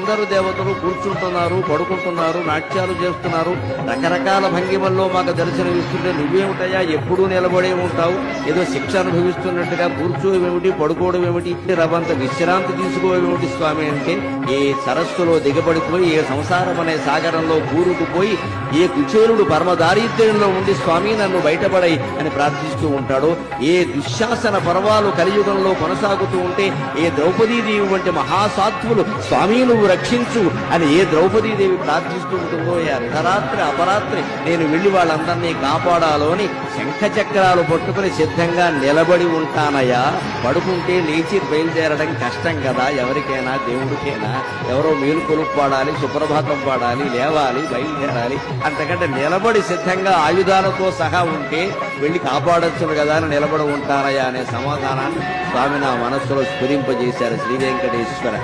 అందరూ దేవతలు కూర్చుంటున్నారు, పడుకుంటున్నారు, నాట్యాలు చేస్తున్నారు, రకరకాల భంగిమల్లో మాకు దర్శనమిస్తుంటే నువ్వేమిటయా ఎప్పుడూ నిలబడే ఉంటావు, ఏదో శిక్ష అనుభవిస్తున్నట్టుగా కూర్చోవేమిటి, పడుకోవడం ఏమిటి, రవంత విశ్రాంతి తీసుకోవేమిటి స్వామి అంటే, ఏ సరస్సులో దిగబడిపోయి ఏ సంసారం అనే సాగరంలో కూరుకుపోయి ఏ కుచేలుడు పరమదారిద్ర్యంలో ఉండి స్వామి నన్ను బయటపడై అని ప్రార్థిస్తూ ఉంటాడో, ఏ దుశ్శాసన పర్వాలు కలియుగంలో కొనసాగుతూ ఉంటే ఏ ద్రౌపదీదేవి వంటి మహాసాత్వులు స్వామి నువ్వు రక్షించు అని ఏ ద్రౌపదీదేవి ప్రార్థిస్తూ ఉంటుందో, ఏ అర్ధరాత్రి అపరాత్రి నేను వెళ్లి వాళ్ళందరినీ కాపాడాలో అని శంఖ చక్రాలు పట్టుకుని సిద్ధంగా నిలబడి ఉంటానయ్యా. పడుకుంటే లేచి బయలుదేరడం కష్టం కదా, ఎవరికైనా దేవుడికైనా. ఎవరో మేలుకొలు పాడాలి, సుప్రభాతం పాడాలి, లేవాలి, బయలుదేరాలి. అంతకంటే నిలబడి సిద్ధంగా ఆయుధాలతో సహా ఉంటే వెళ్లి కాపాడొచ్చును కదా అని నిలబడి ఉంటానయ్యా అనే సమాధానాన్ని స్వామి నా మనస్సులో స్ఫురింపజేశారు శ్రీ వెంకటేశ్వర.